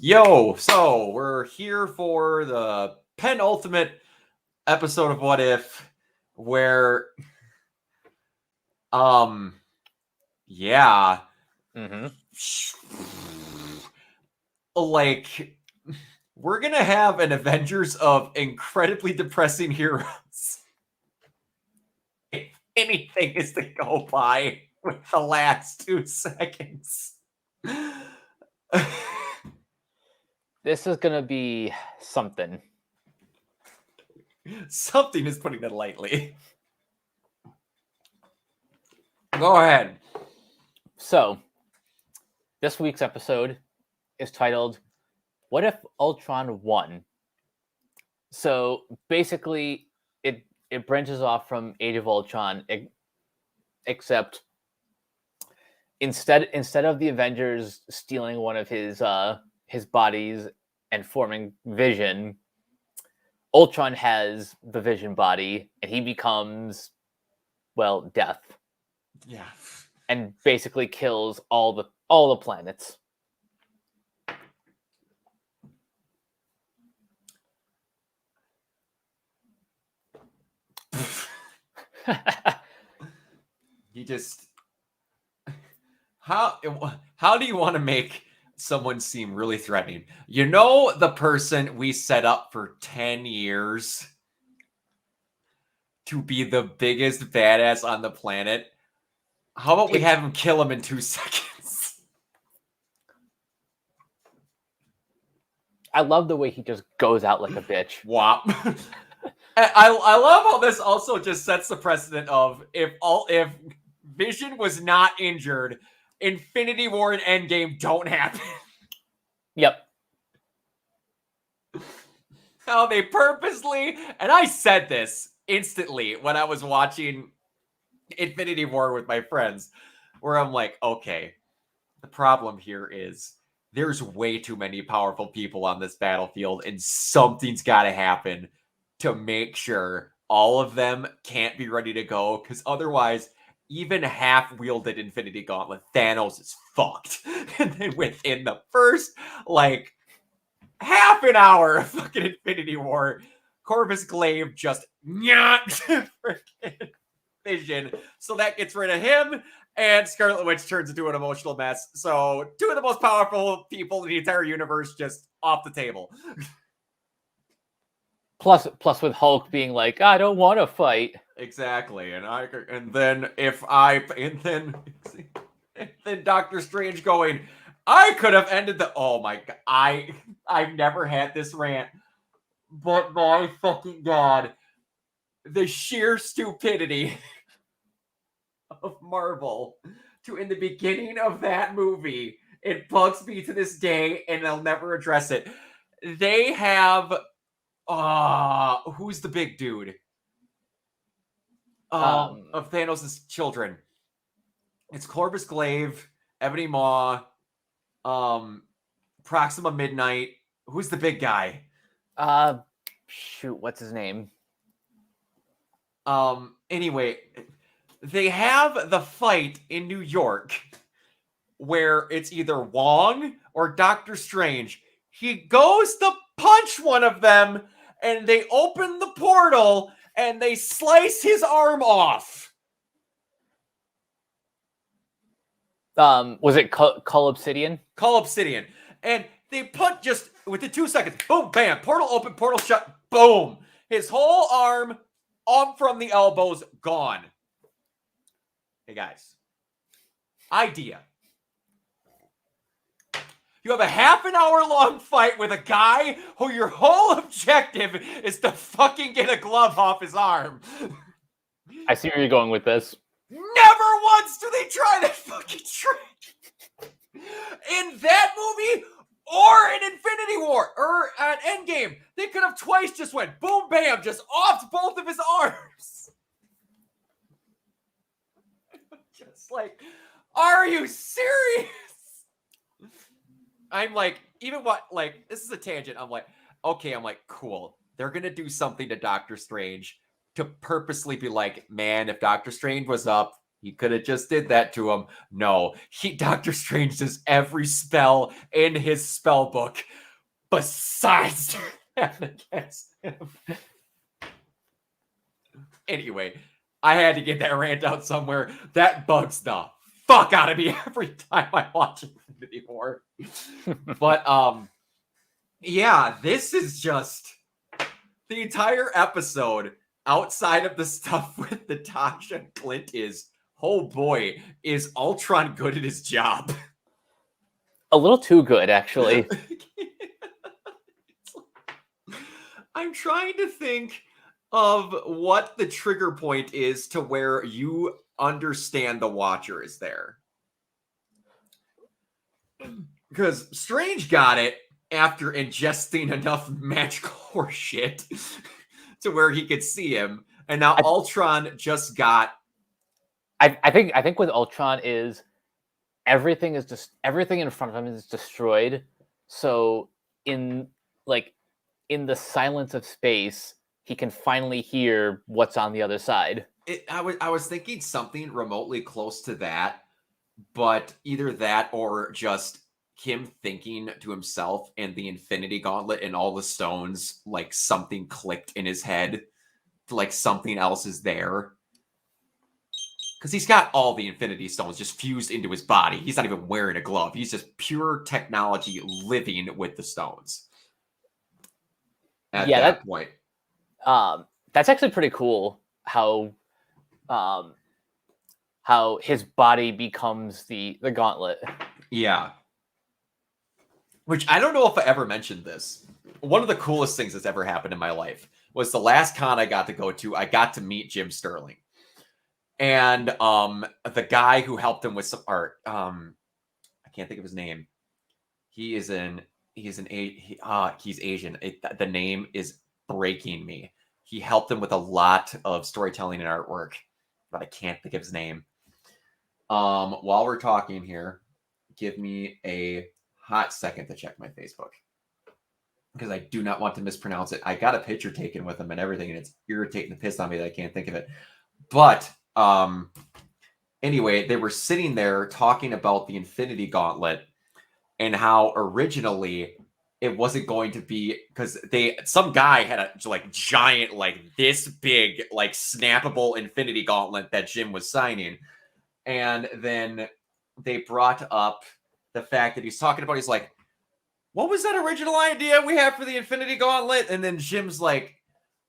Yo, so we're here for the penultimate episode of What If, where, yeah, like, we're gonna have an Avengers of incredibly depressing heroes. If anything is to go by with the last 2 seconds. This is going to be something. Something is putting it lightly. Go ahead. So, this week's episode is titled, What If Ultron Won? So, basically, it branches off from Age of Ultron, except instead of the Avengers stealing one of his bodies and forming Vision, Ultron has the Vision body, and he becomes, well, Death. Yeah. And basically kills all the planets. You just how do you want to make someone seem really threatening? You know, the person we set up for 10 years to be the biggest badass on the planet. How about we have him kill him in 2 seconds? I love the way he just goes out like a bitch. Whop. I love how this also just sets the precedent of if Vision was not injured, Infinity War and Endgame don't happen. Yep. How they purposely, and I said this instantly when I was watching Infinity War with my friends, where I'm like, okay, the problem here is there's way too many powerful people on this battlefield, and something's got to happen to make sure all of them can't be ready to go, because otherwise, even half-wielded Infinity Gauntlet, Thanos is fucked. And then within the first, half an hour of fucking Infinity War, Corvus Glaive just freaking Vision. So that gets rid of him, and Scarlet Witch turns into an emotional mess. So 2 of the most powerful people in the entire universe just off the table. Plus with Hulk being like, I don't want to fight. Exactly, and then Doctor Strange going, I could have ended the. Oh my god, I've never had this rant, but my fucking god, the sheer stupidity of Marvel to in the beginning of that movie, it bugs me to this day, and they'll never address it. They have, who's the big dude? Of Thanos' children. It's Corvus Glaive, Ebony Maw, Proxima Midnight. Who's the big guy? Shoot, what's his name? Anyway, they have the fight in New York where it's either Wong or Doctor Strange. He goes to punch one of them, and they open the portal, and they slice his arm off. Was it Cull Obsidian? Cull Obsidian. And they put just, within 2 seconds, boom, bam, portal open, portal shut, boom. His whole arm, up from the elbows, gone. Hey, guys. Idea. You have a half an hour long fight with a guy who your whole objective is to fucking get a glove off his arm. I see where you're going with this. Never once do they try that fucking trick. In that movie or in Infinity War or at Endgame, they could have twice just went boom, bam, just offed both of his arms. Just like, are you serious? I'm like, even what, like, this is a tangent. I'm like, okay, cool. They're going to do something to Doctor Strange to purposely be like, man, if Doctor Strange was up, He could have just did that to him. No, Doctor Strange does every spell in his spell book besides against him. Anyway, I had to get that rant out somewhere. That bugs the fuck out of me every time I watch Infinity War. But yeah, this is just the entire episode outside of the stuff with Natasha and Clint is, oh boy, is Ultron good at his job? A little too good, actually. I'm trying to think of what the trigger point is to where you understand the Watcher is there. Because Strange got it after ingesting enough magical horse shit to where he could see him. And now Ultron just got... I think with Ultron is everything in front of him is destroyed. So in the silence of space, he can finally hear what's on the other side. I was thinking something remotely close to that, but either that or just him thinking to himself and the Infinity Gauntlet and all the stones, like something clicked in his head, like something else is there. Because he's got all the Infinity Stones just fused into his body. He's not even wearing a glove. He's just pure technology living with the stones. At that point. That's actually pretty cool how his body becomes the gauntlet. Yeah. Which I don't know if I ever mentioned this. One of the coolest things that's ever happened in my life was the last con I got to go to. I got to meet Jim Sterling. And the guy who helped him with some art, I can't think of his name. He's Asian. The name is breaking me. He helped him with a lot of storytelling and artwork, but I can't think of his name. While we're talking here, give me a hot second to check my Facebook, because I do not want to mispronounce it. I got a picture taken with him and everything, and it's irritating the piss on me that I can't think of it. But anyway, they were sitting there talking about the Infinity Gauntlet and how originally it wasn't going to be, because some guy had a giant, this big, snappable Infinity Gauntlet that Jim was signing. And then they brought up the fact that he's talking about, he's like, what was that original idea we had for the Infinity Gauntlet? And then Jim's like,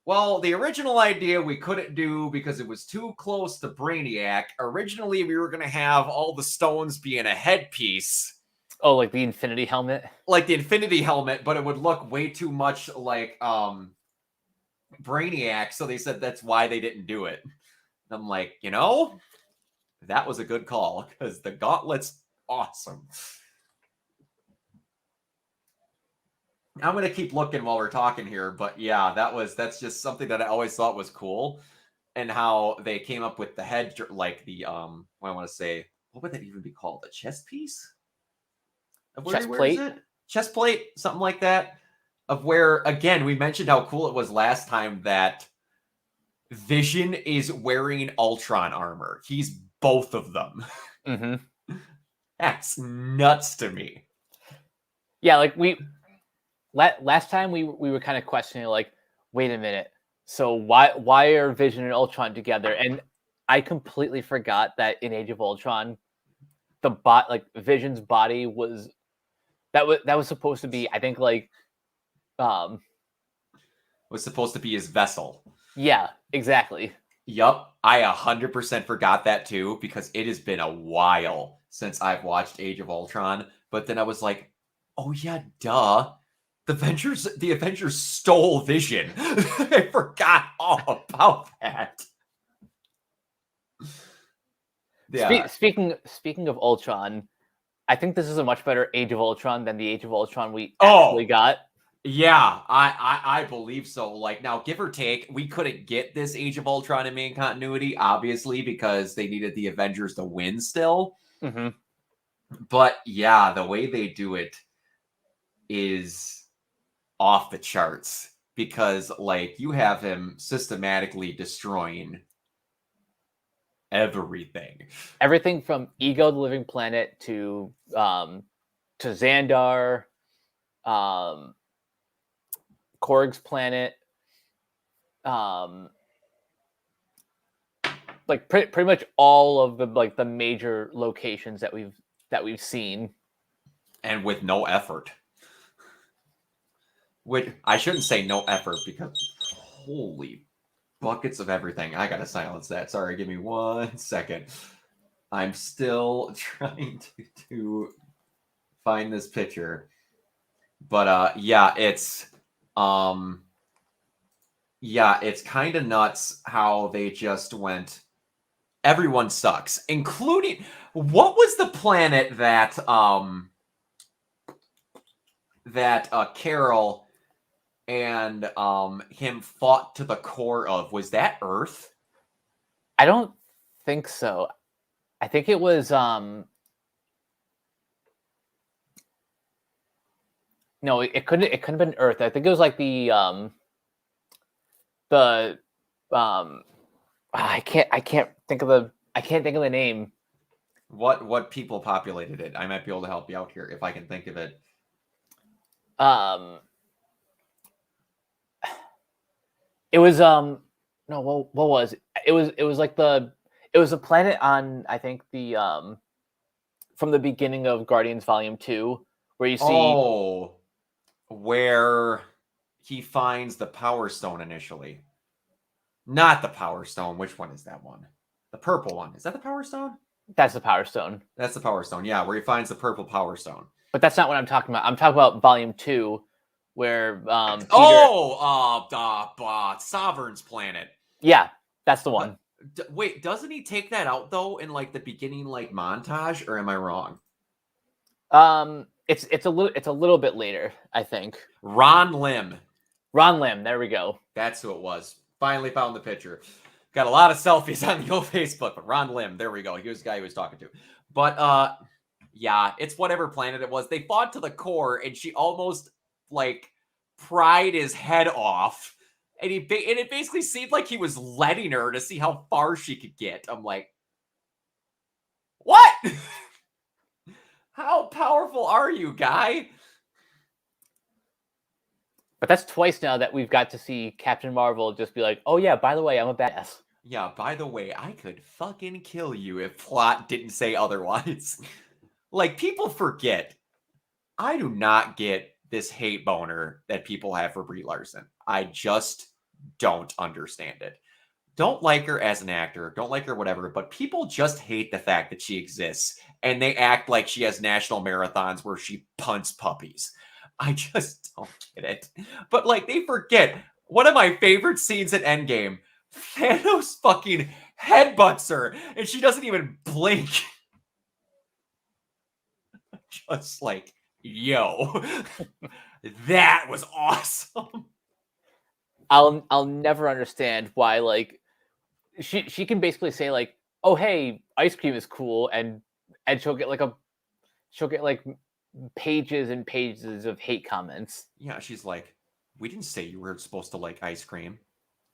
well, the original idea we couldn't do because it was too close to Brainiac. Originally, we were going to have all the stones be in a headpiece. Oh, like the Infinity Helmet? Like the Infinity Helmet, but it would look way too much like Brainiac, so they said that's why they didn't do it. And I'm like, that was a good call, because the Gauntlet's awesome. I'm going to keep looking while we're talking here, but yeah, that's just something that I always thought was cool, and how they came up with the head, what I want to say, what would that even be called? A chest piece? Chest plate? Chest plate, something like that. Of where, again, we mentioned how cool it was last time that Vision is wearing Ultron armor. He's both of them. Mm-hmm. That's nuts to me. Yeah, last time we were kind of questioning, wait a minute, so why are Vision and Ultron together? And I completely forgot that in Age of Ultron, Vision's body was supposed to be, I think, was supposed to be his vessel. Yeah, exactly. Yup, I 100% forgot that too, because it has been a while since I've watched Age of Ultron. But then I was like, oh yeah, duh. The Avengers stole Vision. I forgot all about that. Yeah. Speaking of Ultron, I think this is a much better Age of Ultron than the Age of Ultron we actually got. Yeah, I believe so. Now, give or take, we couldn't get this Age of Ultron in main continuity, obviously, because they needed the Avengers to win still. Mm-hmm. But yeah, the way they do it is off the charts, because you have him systematically destroying everything. Everything from Ego, the Living Planet, to Xandar, Korg's planet, like pretty much all of the major locations that we've seen, and with no effort. Which I shouldn't say no effort, because holy buckets of everything. I gotta silence that. Sorry, give me 1 second. I'm still trying to find this picture. But yeah, it's kind of nuts how they just went, everyone sucks, including, what was the planet that Carol and him fought to the core of? Was that Earth? I don't think so. I think it was no, it couldn't have been Earth. I think it was like the I can't think of the name. What people populated it? I might be able to help you out here if I can think of it. It was no, what was it? It was like it was a planet on, I think, the from the beginning of Guardians Volume 2, where you see where he finds the Power Stone initially. Not the Power Stone. Which one is that one? The purple one. Is that the Power Stone? That's the Power Stone. That's the Power Stone. Yeah, where he finds the purple Power Stone. But that's not what I'm talking about. I'm talking about Volume 2, where Peter... Sovereign's planet. Yeah, that's the one. Wait, doesn't he take that out though in like the beginning montage, or am I wrong? It's a little bit later, I think. Ron Lim. There we go. That's who it was. Finally found the picture. Got a lot of selfies on the old Facebook, but Ron Lim, there we go. He was the guy he was talking to. But yeah, it's whatever planet it was. They fought to the core, and she almost pried his head off, and it basically seemed like he was letting her to see how far she could get. I'm like, what? How powerful are you, guy? But that's twice now that we've got to see Captain Marvel just be like, oh yeah, by the way, I'm a badass. Yeah, by the way, I could fucking kill you if plot didn't say otherwise. People forget. I do not get this hate boner that people have for Brie Larson. I just don't understand it. Don't like her as an actor, don't like her whatever, but people just hate the fact that she exists, and they act like she has national marathons where she punts puppies. I just don't get it. But they forget, one of my favorite scenes in Endgame, Thanos fucking headbutts her, and she doesn't even blink. Just yo, that was awesome. I'll never understand why she can basically say oh hey, ice cream is cool, and she'll get pages and pages of hate comments. Yeah, she's like, we didn't say you were supposed to like ice cream.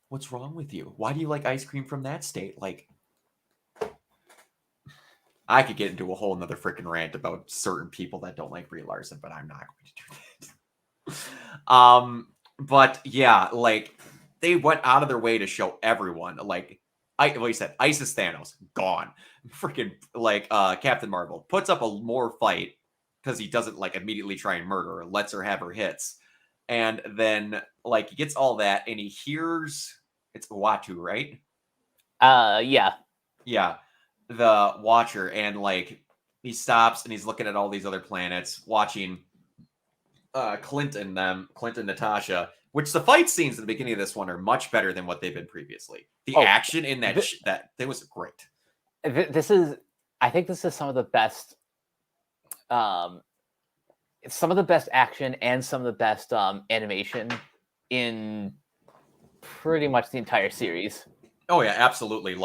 What's wrong with you? Why do you like ice cream from that state? I could get into a whole nother freaking rant about certain people that don't like Brie Larson, but I'm not going to do that. But yeah, they went out of their way to show everyone, you said, ISIS Thanos, gone. Freaking, Captain Marvel puts up a more fight because he doesn't, immediately try and murder her, lets her have her hits. And then, he gets all that, and he hears, it's Uatu, right? Yeah. Yeah, the Watcher, and, he stops, and he's looking at all these other planets, watching Clint and Natasha, which the fight scenes at the beginning of this one are much better than what they've been previously. The action in that was great. I think this is some of the best action and some of the best animation in pretty much the entire series. Oh yeah, absolutely.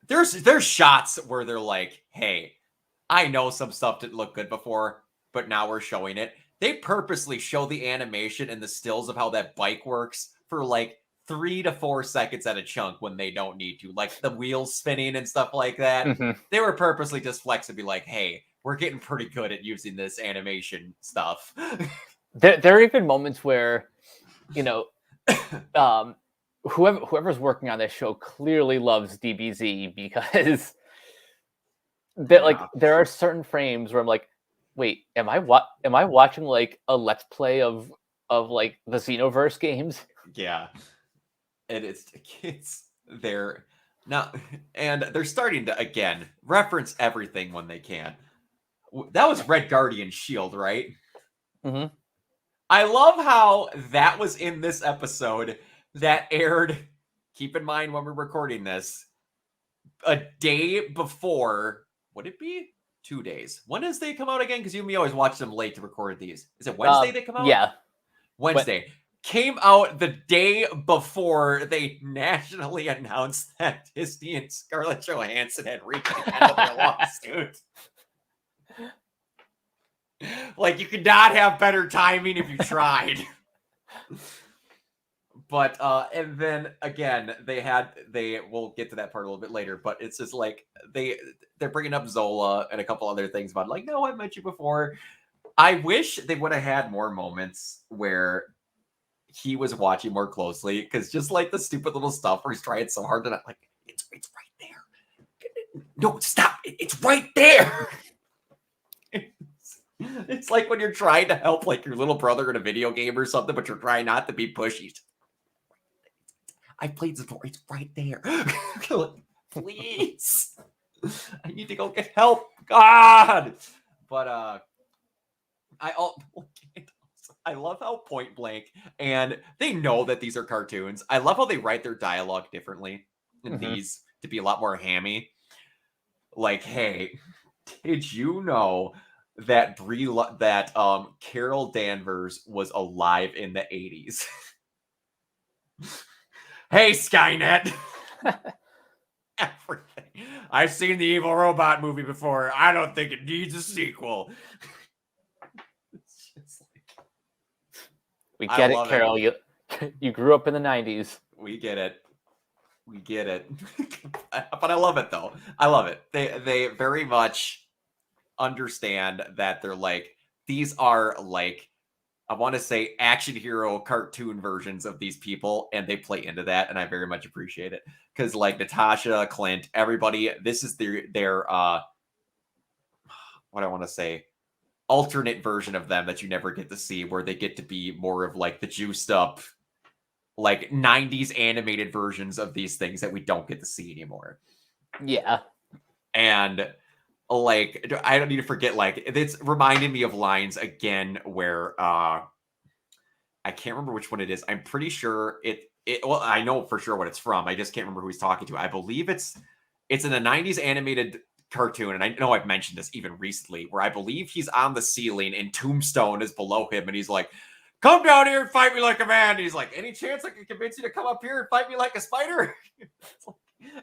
There's shots where they're like, hey, I know some stuff didn't look good before, but now we're showing it. They purposely show the animation and the stills of how that bike works for 3 to 4 seconds at a chunk when they don't need to, like the wheels spinning and stuff like that. Mhm. They were purposely just flexing, be like, "Hey, we're getting pretty good at using this animation stuff." There are even moments where, you know, whoever's working on this show clearly loves DBZ because that like Yeah. there are certain frames where I'm like, wait, am I watching like a let's play of like the Xenoverse games? Yeah. And it's they're not, and they're starting to again reference everything when they can. That was Red Guardian Shield, right? Hmm. I love how that was in this episode that aired. Keep in mind when we're recording this, a day before. Would it be 2 days? When does they come out again? Because you and me always watch them late to record these. Is it Wednesday they come out? Yeah, but Wednesday. Came out the day before they nationally announced that Disney and Scarlett Johansson had reached the end of their lawsuit. Like, you could not have better timing if you tried. But and then again, we'll get to that part a little bit later, but it's just like they're bringing up Zola and a couple other things about like, no, I've met you before. I wish they would have had more moments where he was watching more closely, because just like the stupid little stuff where he's trying so hard to not, like, it's right there. No, stop. It's right there. It's like when you're trying to help like your little brother in a video game or something, but you're trying not to be pushy. I played this before. It's right there. Please. I need to go get help. God. But I love how Point Blank, and they know that these are cartoons. I love how they write their dialogue differently in these to be a lot more hammy. Like, hey, did you know that Carol Danvers was alive in the 80s? Hey, Skynet. Everything. I've seen the Evil Robot movie before. I don't think it needs a sequel. It's just like, we I get it, love Carol. You grew up in the 90s. we get it. We get it. But I love it though. I love it. They very much understand that they're like, these are like, I want to say action hero cartoon versions of these people, and they play into that, and I very much appreciate it. Because like Natasha, Clint, everybody, this is their what I want to say, alternate version of them that you never get to see, where they get to be more of like the juiced up, like 90s animated versions of these things that we don't get to see anymore. Yeah. And like, I don't need to forget, like, it's reminding me of lines again where I can't remember which one it is. I'm pretty sure well, I know for sure what it's from. I just can't remember who he's talking to. I believe it's in a 90s animated cartoon, and I know I've mentioned this even recently, where I believe he's on the ceiling and Tombstone is below him, and he's like, come down here and fight me like a man. And he's like, any chance I can convince you to come up here and fight me like a spider?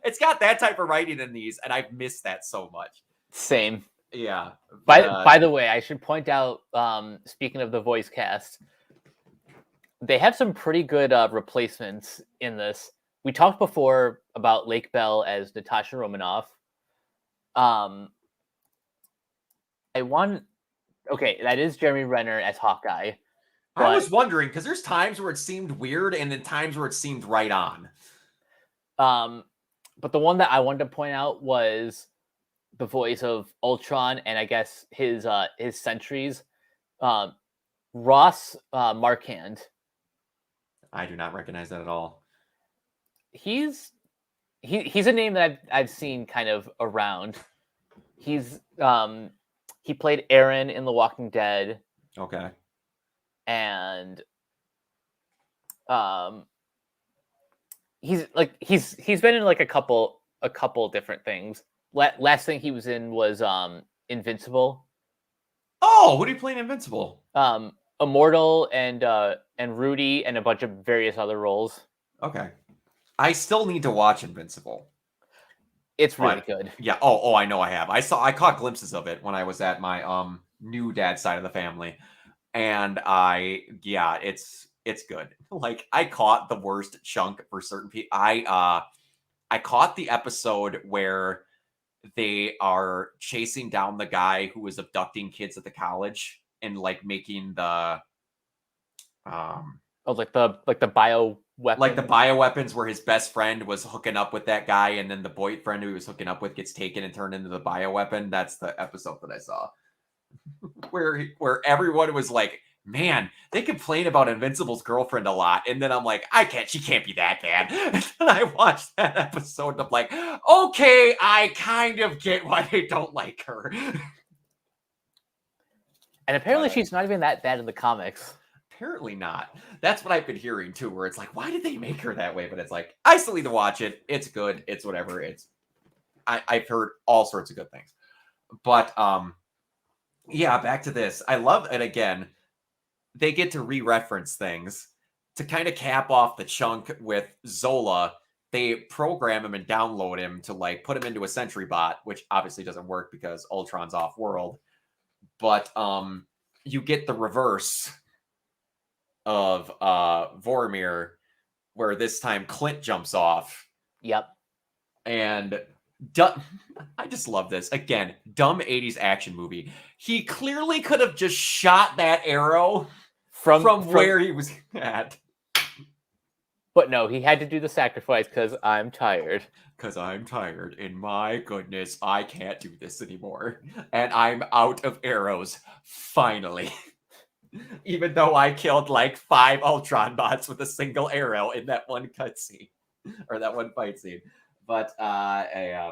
It's got that type of writing in these, and I've missed that so much. Same. Yeah. By the way, I should point out, speaking of the voice cast, they have some pretty good replacements in this. We talked before about Lake Bell as Natasha Romanoff. Okay, that is Jeremy Renner as Hawkeye. But I was wondering, because there's times where it seemed weird and then times where it seemed right on. But the one that I wanted to point out was the voice of Ultron, and I guess his sentries, Ross Marquand. I do not recognize that at all. He's a name that I've seen kind of around. He played Aaron in The Walking Dead. Okay. And he's been in like a couple different things. Last thing he was in was Invincible. Oh, what do you play in Invincible? Immortal and Rudy and a bunch of various other roles. Okay. I still need to watch Invincible. It's really good. Yeah. Oh, I know I have. I caught glimpses of it when I was at my new dad's side of the family. And it's It's good. Like, I caught the worst chunk for certain people. I caught the episode where they are chasing down the guy who was abducting kids at the college and like making the Oh, like the bio weapon. like the bioweapons where his best friend was hooking up with that guy, and then the boyfriend who he was hooking up with gets taken and turned into the bioweapon. That's the episode that I saw. where everyone was like, man, they complain about Invincible's girlfriend a lot. And then I'm like, she can't be that bad. And I watched that episode and I'm like, okay, I kind of get why they don't like her. And apparently she's not even that bad in the comics. Apparently not. That's what I've been hearing too, where it's like, why did they make her that way? But it's like, I still need to watch it. It's good. It's whatever. I've heard all sorts of good things. But yeah, back to this. I love it. Again, they get to re-reference things to kind of cap off the chunk with Zola. They program him and download him to like put him into a sentry bot, which obviously doesn't work because Ultron's off world. But you get the reverse of Vormir, where this time Clint jumps off. Yep. And I just love this. Again, dumb 80s action movie. He clearly could have just shot that arrow from where he was at. But no, he had to do the sacrifice because I'm tired. Because I'm tired. And my goodness, I can't do this anymore. And I'm out of arrows. Finally. Even though I killed like 5 Ultron bots with a single arrow in that one cutscene. Or that one fight scene. But I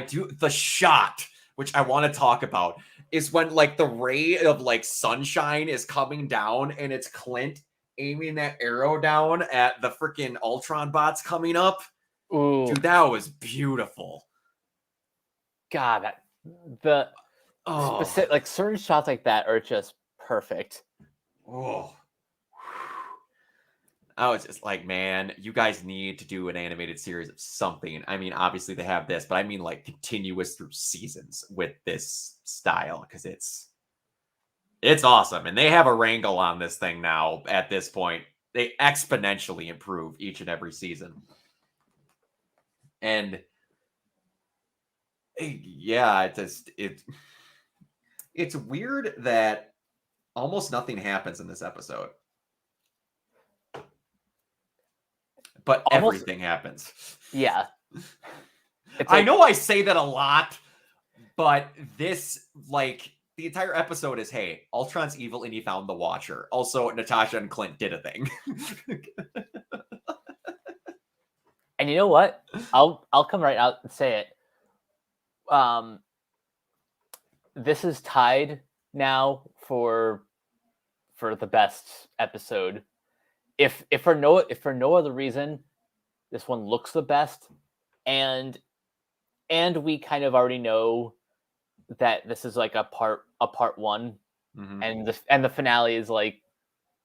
do the shot, which I want to talk about, is when like the ray of like sunshine is coming down and it's Clint aiming that arrow down at the freaking Ultron bots coming up. Ooh. Dude, that was beautiful. God, specific, like certain shots like that are just perfect. Oh. I was just like, man, you guys need to do an animated series of something. I mean, obviously they have this, but I mean like continuous through seasons with this style because it's awesome. And they have a wrangle on this thing now at this point. They exponentially improve each and every season. And yeah, it's weird that almost nothing happens in this episode. But everything happens. Yeah. I know I say that a lot, but this, like, the entire episode is, hey, Ultron's evil and he found the Watcher. Also, Natasha and Clint did a thing. And you know what? I'll come right out and say it. This is tied now for the best episode. If for no other reason, this one looks the best, and we kind of already know that this is like a part one, mm-hmm. and the finale is like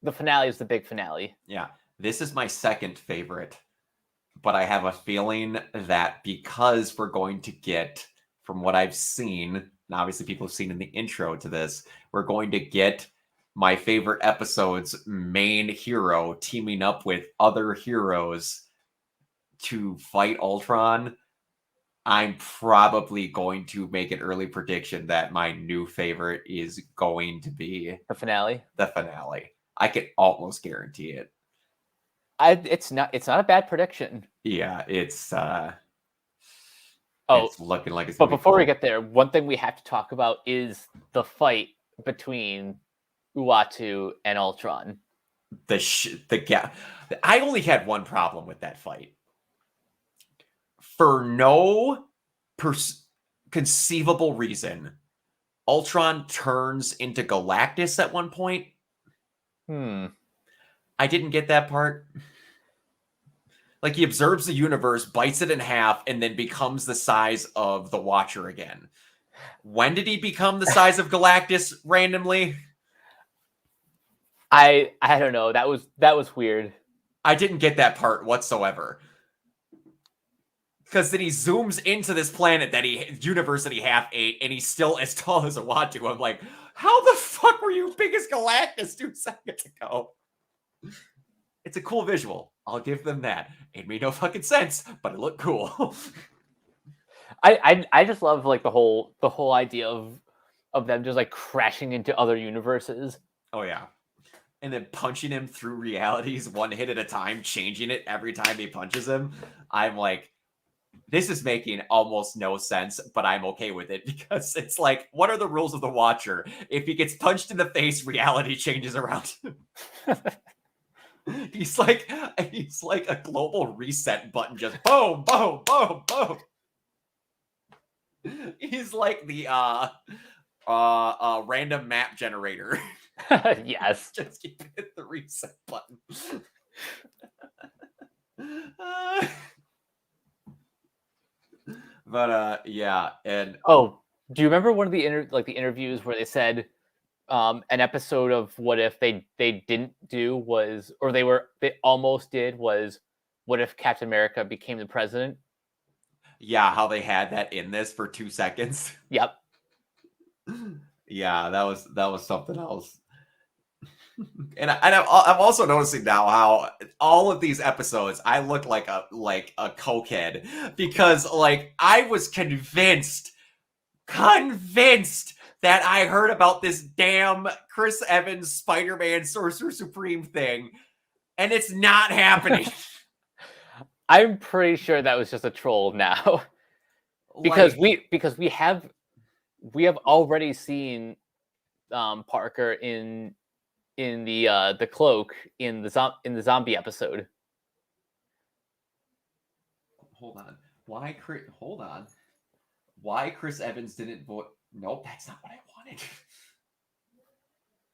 the big finale. Yeah, this is my second favorite, but I have a feeling that because we're going to get, from what I've seen, and obviously people have seen in the intro to this, we're going to get my favorite episode's main hero teaming up with other heroes to fight Ultron. I'm probably going to make an early prediction that my new favorite is going to be the finale. The finale. I can almost guarantee it. It's not a bad prediction. Yeah, it's looking like it's. But before we get there, one thing we have to talk about is the fight between Uatu and Ultron. I only had one problem with that fight. For no conceivable reason, Ultron turns into Galactus at one point. I didn't get that part. Like, he observes the universe, bites it in half, and then becomes the size of the Watcher again. When did he become the size of Galactus randomly? I don't know. That was weird. I didn't get that part whatsoever. Because then he zooms into this planet universe that he half ate, and he's still as tall as a Uatu. I'm like, how the fuck were you big as Galactus 2 seconds ago? It's a cool visual. I'll give them that. It made no fucking sense, but it looked cool. I just love like the whole idea of them just like crashing into other universes. Oh yeah. And then punching him through realities one hit at a time, changing it every time he punches him. I'm like, this is making almost no sense, but I'm okay with it because it's like, what are the rules of the Watcher? If he gets punched in the face, reality changes around him. He's like a global reset button, just boom, boom, boom, boom. He's like the random map generator. Yes. Just keep hit the reset button. But yeah, and oh, do you remember one of the interviews where they said an episode of What If they didn't do was, or they almost did, was what if Captain America became the president? Yeah, how they had that in this for 2 seconds. Yep. Yeah, that was something else. And I'm also noticing now how all of these episodes I look like a cokehead because like I was convinced that I heard about this damn Chris Evans Spider-Man Sorcerer Supreme thing, and it's not happening. I'm pretty sure that was just a troll now. because we have already seen Parker in the cloak in the zombie episode. Hold on. Why Chris Evans didn't vote? Nope, that's not what I wanted.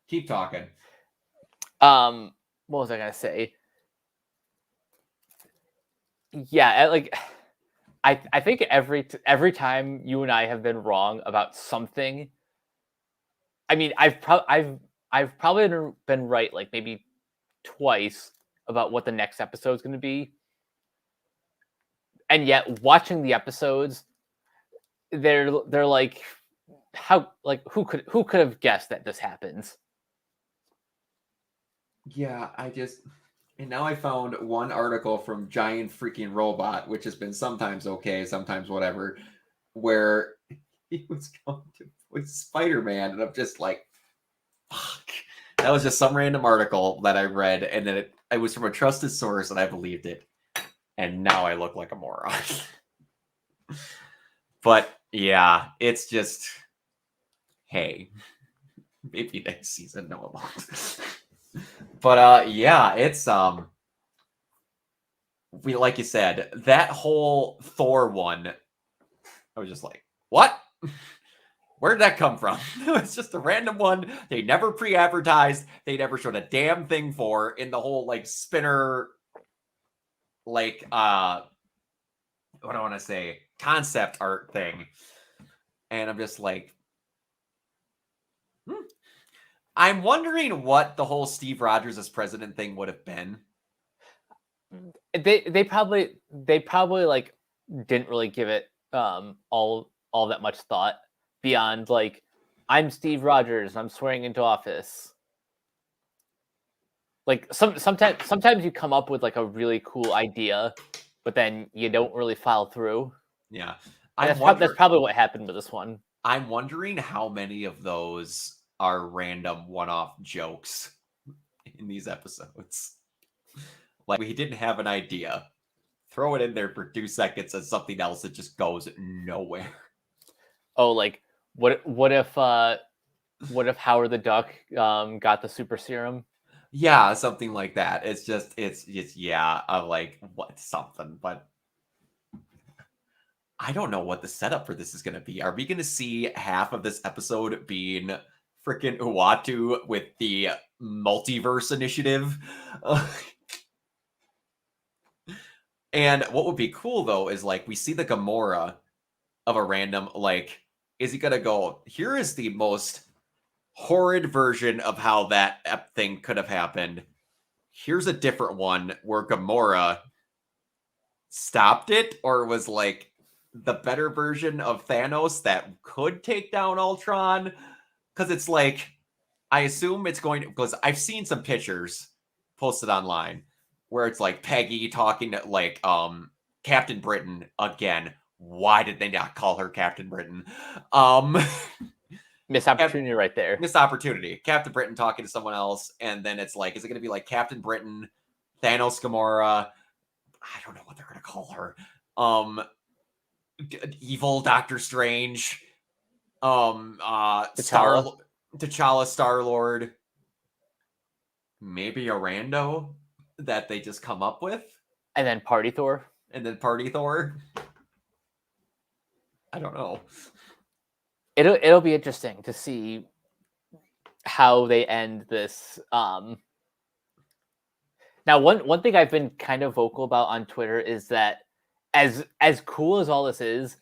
Keep talking. What was I gonna say? Yeah, like I think every time you and I have been wrong about something, I mean, I've probably been right like maybe twice about what the next episode is going to be, and yet watching the episodes, they're like, how, like, who could have guessed that this happens? Yeah, and now I found one article from Giant Freaking Robot, which has been sometimes okay, sometimes whatever, where he was going to voice Spider-Man, and I'm just like, fuck. That was just some random article that I read, and then it was from a trusted source, and I believed it. And now I look like a moron. But yeah, it's just, hey, maybe next season, no, it won't. But yeah, it's we, like you said, that whole Thor one, I was just like, what? Where did that come from? It was just a random one. They never pre-advertised. They never showed a damn thing for in the whole like spinner, like what do I want to say, concept art thing. And I'm just like, I'm wondering what the whole Steve Rogers as president thing would have been. They probably like didn't really give it all that much thought beyond like, I'm Steve Rogers, I'm swearing into office. Like sometimes you come up with like a really cool idea, but then you don't really follow through. Yeah, that's probably what happened with this one. I'm wondering how many of those are random one-off jokes in these episodes. Like, we didn't have an idea. Throw it in there for 2 seconds as something else that just goes nowhere. Oh, like what if Howard the Duck got the super serum? Yeah, something like that. It's just yeah, like what something, but I don't know what the setup for this is going to be. Are we going to see half of this episode being freaking Uatu with the multiverse initiative? And what would be cool though is like we see the Gamora of a random, like, is he gonna go, here is the most horrid version of how that thing could have happened. Here's a different one where Gamora stopped it or was like the better version of Thanos that could take down Ultron. Because it's like, I assume it's going to, because I've seen some pictures posted online where it's like Peggy talking to like Captain Britain again. Why did they not call her Captain Britain? Missed opportunity right there. Missed opportunity. Captain Britain talking to someone else, and then it's like, is it going to be like Captain Britain, Thanos, Gamora? I don't know what they're going to call her. Evil Doctor Strange. T'Challa, Star-Lord. Maybe a rando that they just come up with. And then Party Thor. I don't know. It'll be interesting to see how they end this. Now, one thing I've been kind of vocal about on Twitter is that as cool as all this is,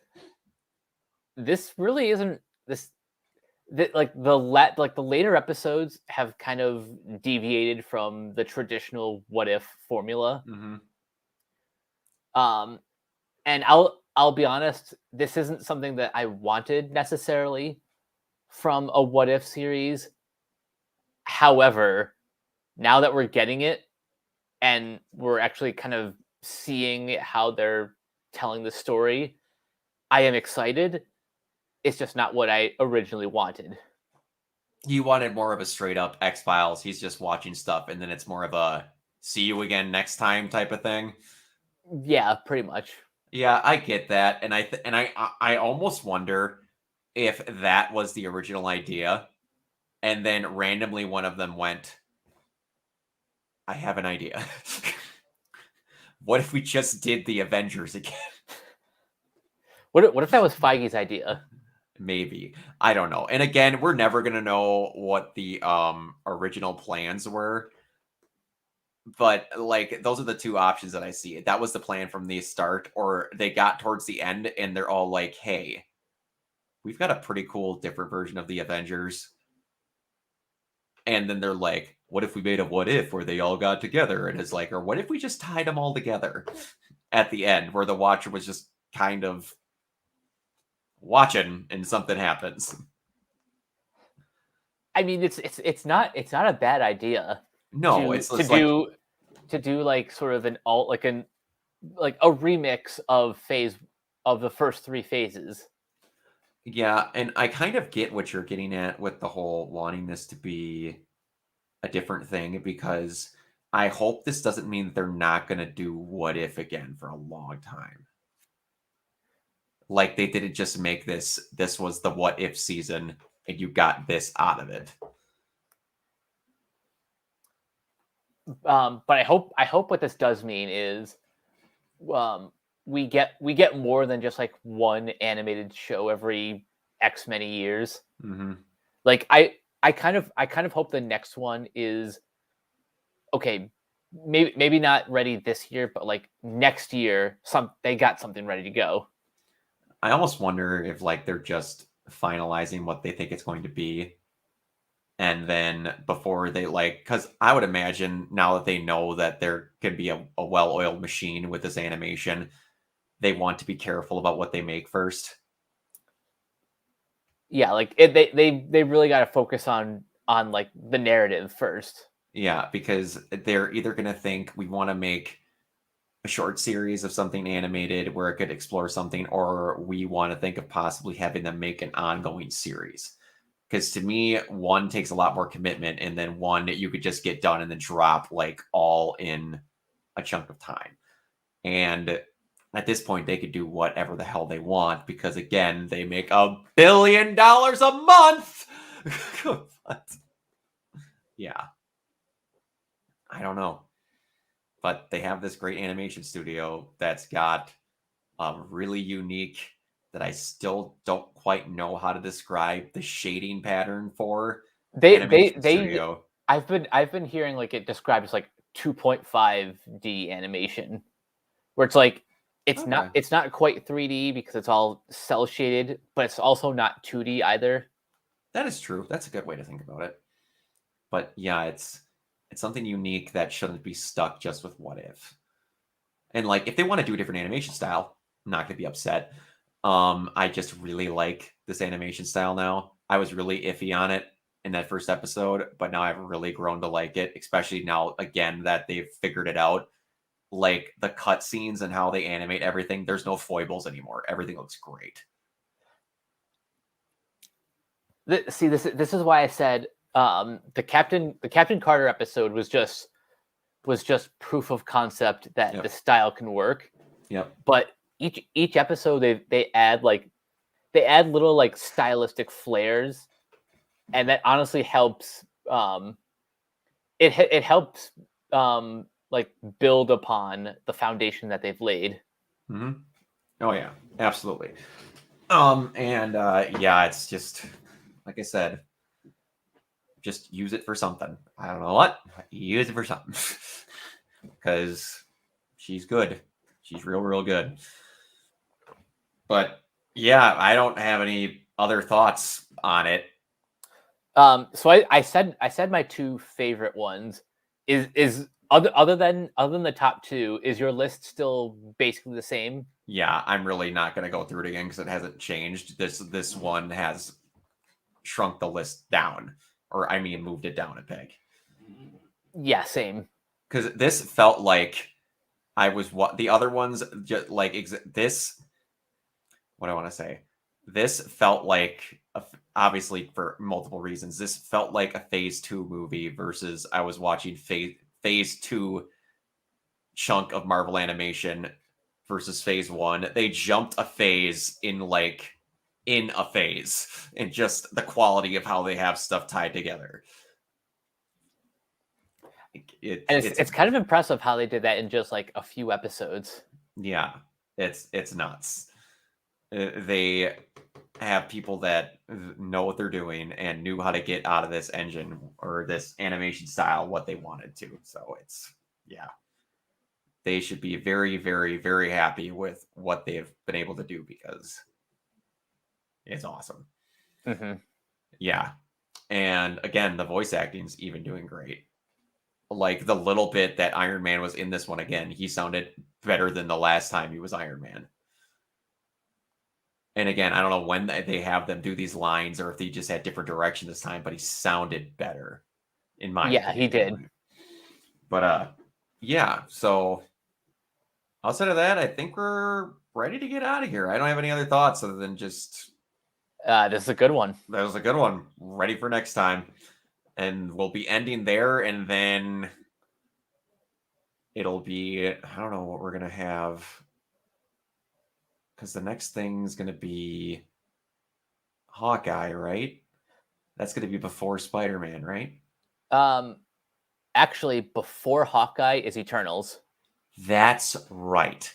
this really isn't this. Like the later episodes have kind of deviated from the traditional what if formula. Mm-hmm. And I'll be honest, this isn't something that I wanted necessarily from a what if series. However, now that we're getting it and we're actually kind of seeing how they're telling the story, I am excited. It's just not what I originally wanted. You wanted more of a straight up X-Files. He's just watching stuff, and then it's more of a see you again next time type of thing. Yeah, pretty much. Yeah, I get that, and I almost wonder if that was the original idea, and then randomly one of them went, I have an idea. What if we just did the Avengers again? What if that was Feige's idea? Maybe. I don't know. And again, we're never going to know what the original plans were. But like those are the two options that I see. That was the plan from the start, or they got towards the end and they're all like, hey, we've got a pretty cool different version of the Avengers. And then they're like, what if we made a what if where they all got together? And it's like, or what if we just tied them all together at the end where the Watcher was just kind of watching and something happens. I mean, it's not a bad idea. No, to do like sort of an alt like a remix of the first three phases. Yeah, and I kind of get what you're getting at with the whole wanting this to be a different thing, because I hope this doesn't mean that they're not going to do what if again for a long time. Like they didn't just make this was the what if season and you got this out of it. But I hope what this does mean is we get more than just like one animated show every X many years. Mm-hmm. Like I kind of hope the next one is okay, maybe not ready this year, but like next year they got something ready to go. I almost wonder if like they're just finalizing what they think it's going to be. And then before they because I would imagine now that they know that there could be a well-oiled machine with this animation, they want to be careful about what they make first. Yeah, like they really got to focus on like the narrative first. Yeah, because they're either going to think we want to make a short series of something animated where it could explore something, or we want to think of possibly having them make an ongoing series. Because to me, one takes a lot more commitment, and then one you could just get done and then drop like all in a chunk of time. And at this point, they could do whatever the hell they want, because again, they make $1 billion a month. But, yeah. I don't know. But they have this great animation studio that's got a really unique, that I still don't quite know how to describe the shading pattern for. Studio. I've been hearing like it described as like 2.5D animation, where it's like it's not quite 3D because it's all cell shaded, but it's also not 2D either. That is true. That's a good way to think about it. But yeah, it's something unique that shouldn't be stuck just with what if. And like, if they want to do a different animation style, I'm not going to be upset. I just really like this animation style now. I was really iffy on it in that first episode, but now I've really grown to like it, especially now again that they've figured it out. Like the cutscenes and how they animate everything, there's no foibles anymore. Everything looks great. See, this is why I said the Captain Carter episode was just proof of concept that the style can work. Yep. But each episode they add little like stylistic flares, and that honestly helps. It helps like build upon the foundation that they've laid. Mm-hmm. Oh yeah, absolutely. Yeah, it's just like I said, just use it for something. I don't know what. Use it for something. Because she's good. She's real good. But yeah, I don't have any other thoughts on it. So I said my two favorite ones. Is other than the top two, is your list still basically the same? Yeah, I'm really not going to go through it again because it hasn't changed. This one has shrunk the list down, or I mean, moved it down a peg. Yeah, same. Because this felt like I was what the other ones just like this. What I want to say, this felt like obviously for multiple reasons. This felt like a Phase 2 movie versus I was watching Phase 2 chunk of Marvel animation versus Phase 1. They jumped a phase in a phase, and just the quality of how they have stuff tied together. It's kind of impressive how they did that in just like a few episodes. Yeah, it's nuts. They have people that know what they're doing and knew how to get out of this engine or this animation style what they wanted to. So they should be very, very, very happy with what they've been able to do because it's awesome. Mm-hmm. Yeah. And again, the voice acting's even doing great. Like the little bit that Iron Man was in this one again, he sounded better than the last time he was Iron Man. And again, I don't know when they have them do these lines or if they just had different direction this time, but he sounded better in my opinion. He did. But yeah, so outside of that, I think we're ready to get out of here. I don't have any other thoughts other than just this is a good one. That was a good one. Ready for next time. And we'll be ending there, and then it'll be, I don't know what we're going to have. Because the next thing's going to be Hawkeye, right? That's going to be before Spider-Man, right? Actually, before Hawkeye is Eternals. That's right.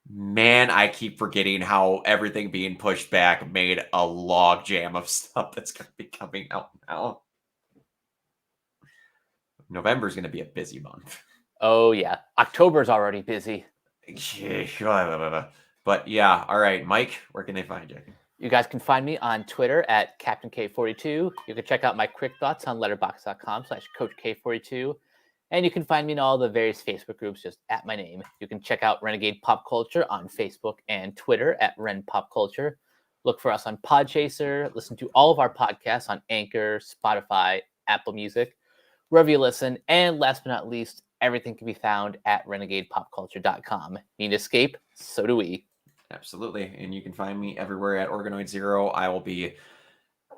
Man, I keep forgetting how everything being pushed back made a logjam of stuff that's going to be coming out now. November is going to be a busy month. Oh, yeah. October's already busy. But yeah, all right, Mike, where can they find you? You guys can find me on Twitter at CaptainK42. You can check out my quick thoughts on letterboxd.com/CoachK42. And you can find me in all the various Facebook groups just at my name. You can check out Renegade Pop Culture on Facebook and Twitter at Ren Pop Culture. Look for us on Podchaser. Listen to all of our podcasts on Anchor, Spotify, Apple Music, wherever you listen. And last but not least, everything can be found at renegadepopculture.com. Need escape? So do we. Absolutely. And you can find me everywhere at Organoid Zero. I will be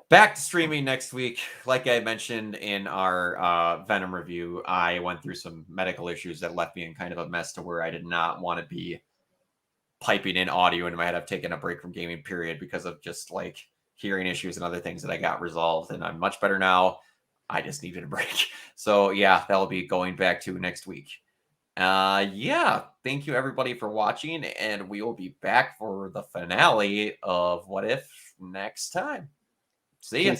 back to streaming next week. Like I mentioned in our Venom review, I went through some medical issues that left me in kind of a mess to where I did not want to be piping in audio into my head. I've taken a break from gaming, period, because of just like hearing issues and other things that I got resolved. And I'm much better now. I just needed a break. So yeah, that'll be going back to next week. Yeah, thank you everybody for watching, and we will be back for the finale of What If next time. See ya.